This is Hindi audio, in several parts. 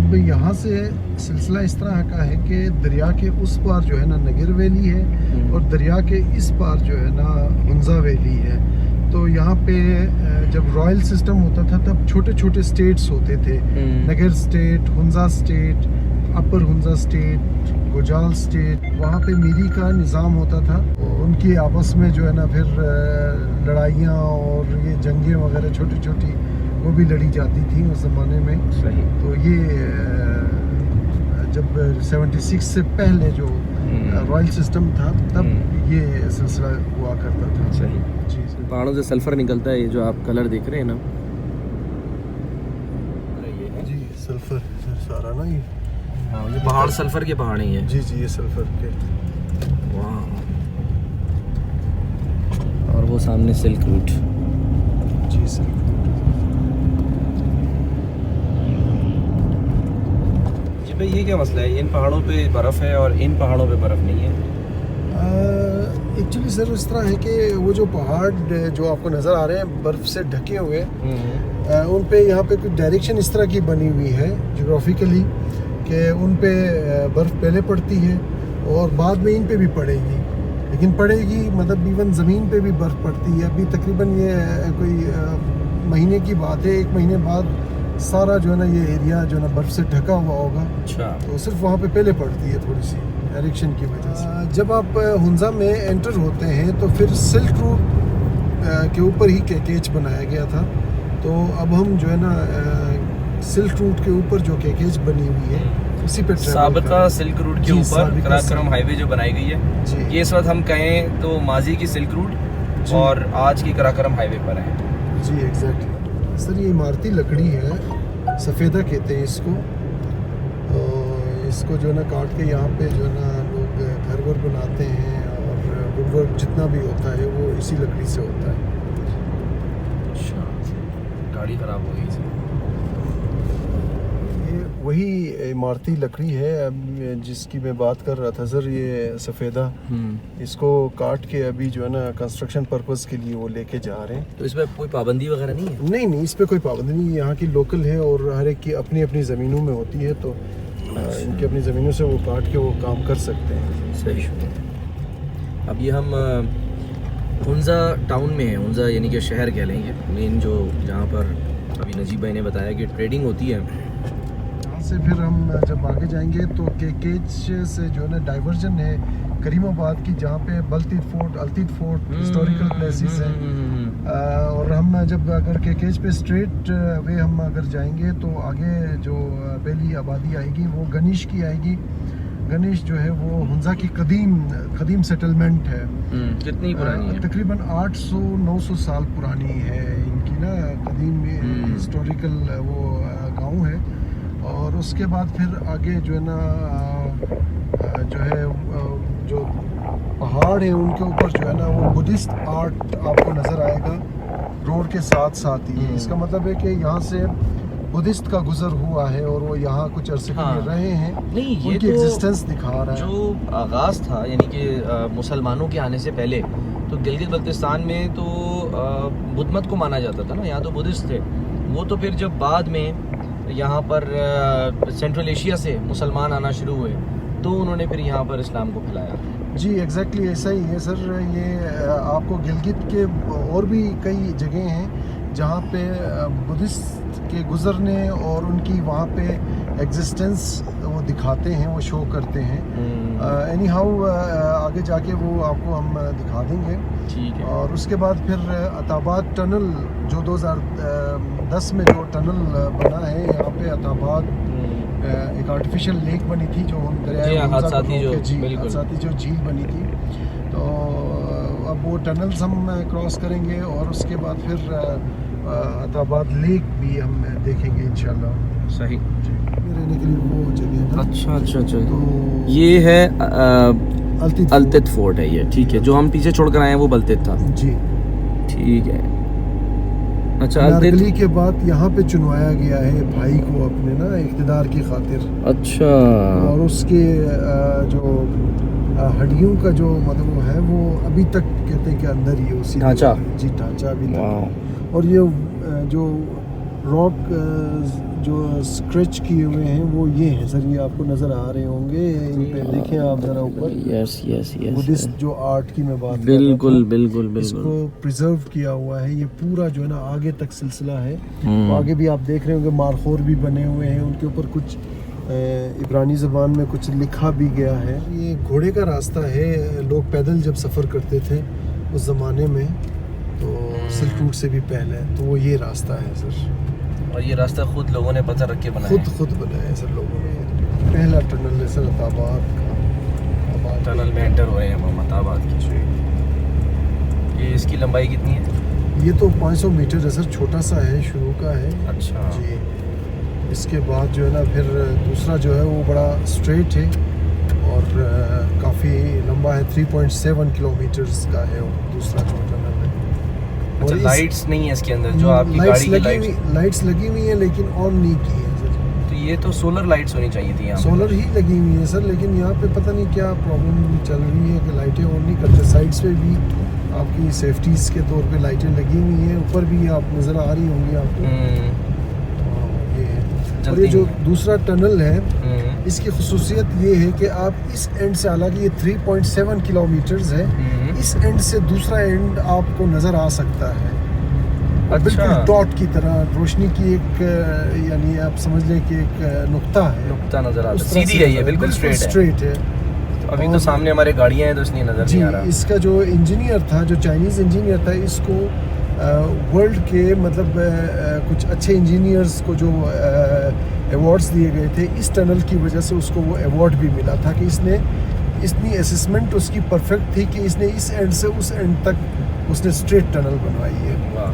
अब यहाँ से सिलसिला इस तरह का है कि दरिया के उस पार जो है ना नगर वैली है और दरिया के इस पार जो है ना हुंजा वैली है। तो यहाँ पे जब रॉयल सिस्टम होता था तब छोटे छोटे स्टेट्स होते थे, नगर स्टेट, हुंजा स्टेट, अपर हुंजा स्टेट, गुजाल स्टेट। वहाँ पे मीरी का निज़ाम होता था, उनकी आपस में जो है ना फिर लड़ाइयाँ और ये जंगें वगैरह छोटी छोटी वो भी लड़ी जाती थी उस ज़माने में। सही। तो ये जब 76 से पहले जो रॉयल सिस्टम था तब ये सिलसिला हुआ करता था। सही जी। पहाड़ों से सल्फर निकलता है, ये जो आप कलर देख रहे हैं ना, जी सल्फर सारा ना ये। हाँ, ये पहाड़ सल्फर के पहाड़ ही है। जी जी, ये सल्फर के। वाह। और वो सामने सिल्क रूट। जी सिल्क रूट। जी भाई, ये क्या मसला है? इन पहाड़ों पे बर्फ़ है और इन पहाड़ों पे बर्फ़ नहीं है। एक्चुअली सर इस तरह है कि वो जो पहाड़ जो आपको नज़र आ रहे हैं बर्फ़ से ढके हुए, उन पे यहाँ पे कुछ डायरेक्शन इस तरह की बनी हुई है जोग्राफिकली कि उन पे बर्फ़ पहले पड़ती है और बाद में इन पे भी पड़ेगी, लेकिन पड़ेगी मतलब इवन ज़मीन पे भी बर्फ़ पड़ती है। अभी तकरीबन ये कोई महीने की बात है, 1 महीने बाद सारा जो है ना ये एरिया जो है ना बर्फ़ से ढका हुआ होगा। अच्छा। तो सिर्फ वहाँ पे पहले पड़ती है थोड़ी सी डायरेक्शन की वजह से। जब आप हुंजा में एंटर होते हैं तो फिर सिल्क रूट के ऊपर ही केकेच बनाया गया था। तो अब हम जो है ना सिल्क रूट के ऊपर जो केकेच बनी हुई है उसी पे साबिका सिल्क रूट के ऊपर कराकोरम हाईवे जो बनाई गई है जी। ये इस वक्त हम कहें तो माजी की सिल्क रूट और आज की कराकोरम हाईवे पर है। जी एग्जैक्टली सर। ये इमारती लकड़ी है, सफ़ेदा कहते हैं इसको। और इसको जो है ना काट के यहाँ पे जो है ना लोग घर वर बनाते हैं और वुडवर्क जितना भी होता है वो इसी लकड़ी से होता है। अच्छा, गाड़ी ख़राब हो गई इसमें। ये वही इमारती लकड़ी है अब जिसकी मैं बात कर रहा था सर, ये सफ़ेदा। इसको काट के अभी जो है ना कंस्ट्रक्शन पर्पस के लिए वो लेके जा रहे हैं। तो इसमें कोई पाबंदी वगैरह नहीं है? नहीं, इस पे कोई पाबंदी नहीं, यहाँ की लोकल है और हर एक की अपनी अपनी ज़मीनों में होती है। तो इनकी अपनी ज़मीनों से वो काट के वो काम कर सकते हैं। सही। अब ये हम हुंजा टाउन में है, हुंजा यानी कि शहर कह लेंगे मेन, जो जहाँ पर अभी नजीब भाई ने बताया कि ट्रेडिंग होती है। यहाँ से फिर हम जब आगे जाएंगे तो केकेच से जो है ना डाइवर्जन है करीमाबाद की, जहाँ पे अल्तीद फोर्ट हिस्टोरिकल प्लेसेस हैं। और हम जब अगर केकेच पे स्ट्रेट वे हम अगर जाएंगे तो आगे जो पहली आबादी आएगी वो गनीश की आएगी। गनीश जो है वो हुंजा की कदीम सेटलमेंट है। कितनी पुरानी है? तकरीबन 800-900 साल पुरानी है इनकी ना कदीम हिस्टोरिकल वो गांव है। और उसके बाद फिर आगे जो है ना जो है जो पहाड़ है उनके ऊपर जो है ना वो बुद्धिस्ट आर्ट आपको नज़र आएगा रोड के साथ साथ ही। इसका मतलब है कि यहाँ से बुद्धिस्ट का गुजर हुआ है और वो यहाँ कुछ अरसे के लिए रहे हैं। नहीं, ये उनकी एग्जिस्टेंस दिखा रहा है। जो आगाज़ था यानी कि मुसलमानों के आने से पहले तो गिलगित बल्तिस्तान में तो बुद्ध मत को माना जाता था ना, यहाँ तो बुद्धिस्ट थे। वो तो फिर जब बाद में यहाँ पर सेंट्रल एशिया से मुसलमान आना शुरू हुए तो उन्होंने फिर यहाँ पर इस्लाम को फैलाया। जी एग्जैक्टली ऐसा ही है सर। ये आपको गिलगित के और भी कई जगह हैं जहाँ पे बुद्धिस्ट के गुज़रने और उनकी वहाँ पे एग्जिस्टेंस वो दिखाते हैं, वो शो करते हैं। एनी हाउ आगे जाके वो आपको हम दिखा देंगे। ठीक है। और उसके बाद फिर अताबाद टनल जो 2010 में जो टनल बना है यहाँ पे अताबाद एक आर्टिफिशियल लेक बनी थी जो हम दरिया हादसाती जो झील बनी थी। तो अब वो टनल्स हम क्रॉस करेंगे और उसके बाद फिर अताबाद लेक भी हम देखेंगे इंशाल्लाह। सही। रहने के लिए वो जगह है। अच्छा। तो ये है अल्तिद फोर्ट है ये, ठीक है। जो हम पीछे छोड़ कर आए हैं वो बल्तिद था। जी ठीक है। अच्छा, नारगली के बाद यहाँ पे चुनवाया गया है भाई को अपने ना इक़्तिदार की खातिर। अच्छा। और उसके जो हड्डियों का जो मतलब वो है वो अभी तक कहते हैं कि अंदर ही उसी ढांचा। जी ढांचा अभी तक। और ये जो रॉक जो स्क्रैच किए हुए हैं वो ये हैं सर, ये आपको नज़र आ रहे होंगे इन पे, देखें आप ज़रा ऊपर। यस यस यस, बुद्धिस्ट जो आर्ट की मैं बात कर रहा था, बिल्कुल बिल्कुल बिल्कुल, इसको प्रिजर्व किया हुआ है। ये पूरा जो है ना आगे तक सिलसिला है। तो आगे भी आप देख रहे होंगे मारखोर भी बने हुए हैं, उनके ऊपर कुछ इब्रानी ज़बान में कुछ लिखा भी गया है। ये घोड़े का रास्ता है, लोग पैदल जब सफ़र करते थे उस ज़माने में, तो सिल्क रूट से भी पहले, तो वो ये रास्ता है सर। और ये रास्ता खुद लोगों ने पत्थर रख के बनाया खुद बनाया है सर लोगों ने। पहला टनल है सर अताबाद का। टनल में एंटर हुए हैं हम अताबाद की। ये इसकी लंबाई कितनी है? ये तो 500 मीटर है सर, छोटा सा है, शुरू का है। अच्छा जी। इसके बाद जो है ना फिर दूसरा जो है वो बड़ा स्ट्रेट है और काफ़ी लंबा है, 3.7 किलोमीटर्स का है वो दूसरा जो टनल है। अच्छा, लाइट्स नहीं है इसके अंदर जो आपकी गाड़ी की लाइट्स लगी हुई है लेकिन ऑन नहीं की है सर। तो ये तो सोलर लाइट्स होनी चाहिए थी यहाँ। सोलर ही लगी हुई है सर, लेकिन यहाँ पे पता नहीं क्या प्रॉब्लम चल रही है कि लाइटें ऑन नहीं करते। साइड्स पे भी आपकी सेफ्टीज के तौर पे लाइटें लगी हुई हैं, ऊपर भी आप नज़र आ रही होंगी आपको। और ये जो दूसरा टनल है इसकी खुसूसियत ये है कि आप इस एंड से, हालांकि ये 3.7 किलोमीटर्स है, इस एंड से दूसरा एंड आपको नज़र आ सकता है। अच्छा। बिल्कुल डॉट की तरह, रोशनी की एक, यानी आप समझ लें कि एक नुक्ता है, नुक्ता नज़र आता है। सीधी है ये, बिल्कुल स्ट्रेट है। तो अभी तो सामने हमारे गाड़ियाँ हैं तो इसलिए नज़र नहीं आ रहा। इसका जो इंजीनियर था, जो चाइनीज़ इंजीनियर था, इसको वर्ल्ड के मतलब कुछ अच्छे इंजीनियर्स को जो अवार्ड्स दिए गए थे, इस टनल की वजह से उसको वो अवार्ड भी मिला था कि इसने इतनी असेसमेंट उसकी परफेक्ट थी कि इसने इस एंड से उस एंड तक उसने स्ट्रेट टनल बनवाई है। वाह।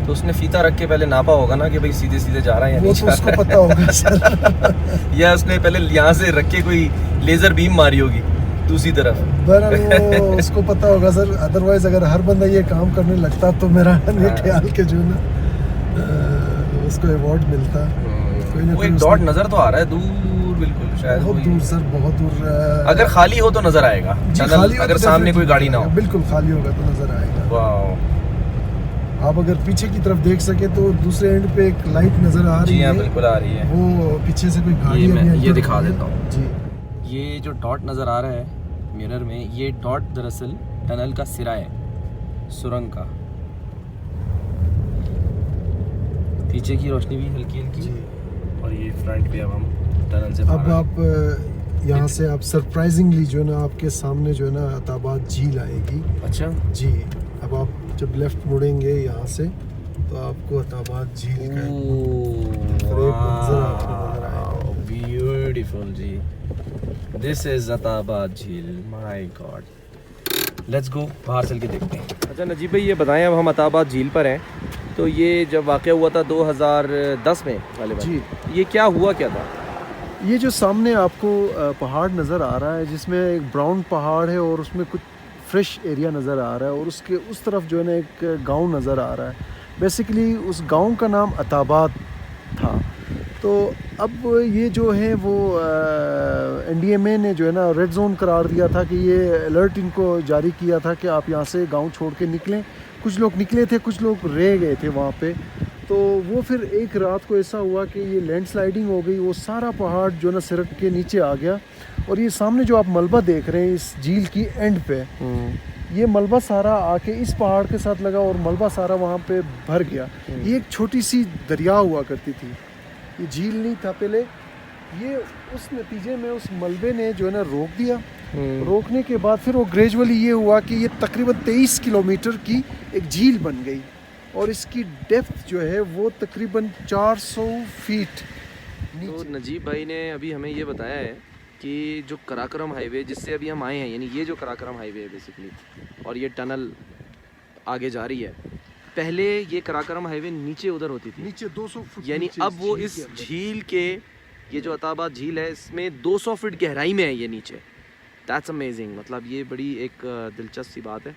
तो उसने फीता रख के पहले नापा होगा ना कि भाई सीधे सीधे जा रहा है या वो नहीं तो जा उसको रहा है। पता होगा सर। या उसने पहले यहाँ से रख के कोई लेजर बीम मारी होगी दूसरी तरफ। बहरहाल वो उसको पता होगा सर, अदरवाइज अगर हर बंदा ये काम करने लगता तो मेरा ख्याल के जो ना उसको अवार्ड मिलता। वो एक डॉट नजर तो आ रहा है दूर, बिल्कुल शायद बहुत दूर सर, बहुत दूर। अगर खाली हो तो नजर आएगा टनल, अगर सामने कोई गाड़ी ना हो। बिल्कुल खाली होगा तो नजर आएगा। वाह। आप अगर पीछे की तरफ देख सके तो दूसरे एंड पे एक लाइट नजर आ रही है। बिल्कुल आ रही है। वो पीछे से कोई गाड़ी ये दिखा देता हूँ जी। ये जो डॉट नज़र आ रहा है मिरर में, ये डॉट दरअसल टनल का सिरा है, सुरंग का। पीछे की रोशनी भी हल्की हल्की, और ये फ्रंट पे अब हम टनल से अब आप यहाँ से आप सरप्राइजिंगली जो है ना आपके सामने जो है ना अताबाद झील आएगी। अच्छा जी। अब आप जब लेफ्ट मुड़ेंगे यहाँ से तो आपको अताबाद झील का ब्यूटीफुल जी। This is Attabad jheel, my God. Let's go, बाहर चल के देखते हैं। अच्छा नजीब भाई ये बताएं, अब हम अताबाद झील पर हैं, तो ये जब वाक़या हुआ था 2010 में वाले जी, ये क्या हुआ क्या था? ये जो सामने आपको पहाड़ नज़र आ रहा है, जिसमें एक ब्राउन पहाड़ है और उसमें कुछ फ्रेश एरिया नज़र आ रहा है, और उसके उस तरफ जो है ना एक गांव नज़र आ रहा है। बेसिकली उस गांव का नाम अताबाद था। तो अब ये जो है वो NDMA ने जो है ना रेड जोन करार दिया था कि ये अलर्ट इनको जारी किया था कि आप यहाँ से गांव छोड़ के निकलें। कुछ लोग निकले थे, कुछ लोग रह गए थे वहाँ पे। तो वो फिर एक रात को ऐसा हुआ कि ये लैंडस्लाइडिंग हो गई, वो सारा पहाड़ जो है ना सिरक के नीचे आ गया, और ये सामने जो आप मलबा देख रहे हैं इस झील की एंड पे, ये मलबा सारा आके इस पहाड़ के साथ लगा और मलबा सारा वहाँ पे भर गया। ये एक छोटी सी दरिया हुआ करती थी, ये झील नहीं था पहले। ये उस नतीजे में उस मलबे ने जो है ना रोक दिया। रोकने के बाद फिर वो ग्रेजुअली ये हुआ कि ये तकरीबन 23 किलोमीटर की एक झील बन गई, और इसकी डेप्थ जो है वो तकरीबन 400 फीट। तो नजीब भाई ने अभी हमें ये बताया है कि जो कराकरम हाईवे जिससे अभी हम आए हैं, यानी ये जो कराकरम हाईवे है बेसिकली, और ये टनल आगे जा रही है, पहले ये कराकरम हाईवे नीचे उधर होती थी, नीचे 200 फुट, यानी अब वो इस झील के, ये जो अताबाद झील है इसमें 200 फीट गहराई में है ये नीचे। That's amazing. मतलब ये बड़ी एक दिलचस्प सी बात है,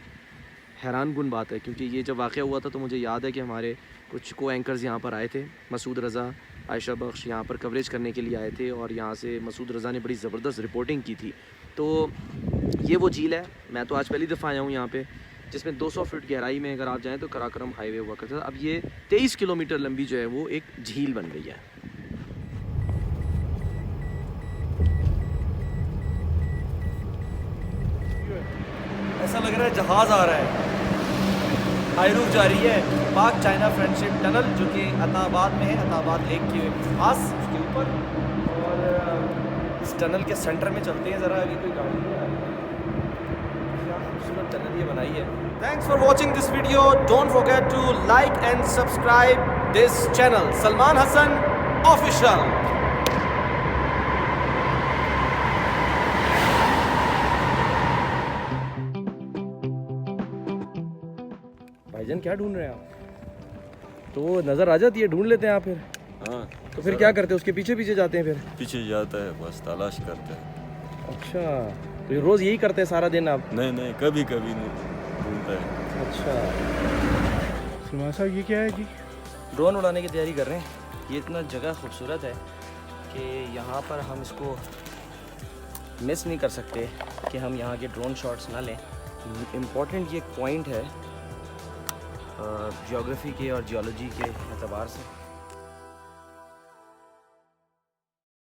हैरान कुन बात है, क्योंकि ये जब वाक़या हुआ था तो मुझे याद है कि हमारे कुछ को एंकर्स यहाँ पर आए थे, मसूद रज़ा, आयशा बख्श यहाँ पर कवरेज करने के लिए आए थे, और यहाँ से मसूद रज़ा ने बड़ी ज़बरदस्त रिपोर्टिंग की थी। तो ये वो झील है, मैं तो आज पहली दफ़ा आया हूँ यहाँ पे। जिसमें 200 फीट गहराई में अगर आप जाएँ तो कराकोरम हाईवे हुआ करता था। अब ये 23 किलोमीटर लंबी जो है वो एक झील बन गई है। ऐसा लग रहा है जहाज़ आ रहा है। हाई रूफ जा रही है पाक चाइना फ्रेंडशिप टनल, जो कि अताबाद में है, अताबाद लेक के पास, उसके ऊपर। और इस टनल के सेंटर में चलते हैं ज़रा, अभी कोई गाड़ी नहीं आ रही। क्या खूबसूरत टनल ये बनाई है। Thanks for watching this video. Don't forget to like and subscribe this channel Salman Hassan official. भाईजान क्या ढूंढ रहे हैं आप? तो नज़र आ जाती है, ढूंढ लेते हैं आप फिर? हाँ। तो फिर क्या करते हैं, उसके पीछे पीछे जाते हैं फिर? पीछे जाता है, बस तलाश करते हैं। अच्छा, तो ये रोज़ यही करते हैं सारा दिन आप? नहीं, कभी कभी नहीं ढूंढता है। अच्छा सलमान साहब, ये क्या है जी? ड्रोन उड़ाने की तैयारी कर रहे हैं। ये इतना जगह खूबसूरत है कि यहाँ पर हम इसको मिस नहीं कर सकते कि हम यहाँ के ड्रोन शॉट्स ना लें। इम्पॉर्टेंट ये एक पॉइंट है जियोग्राफी के और जियोलॉजी के एतबार से।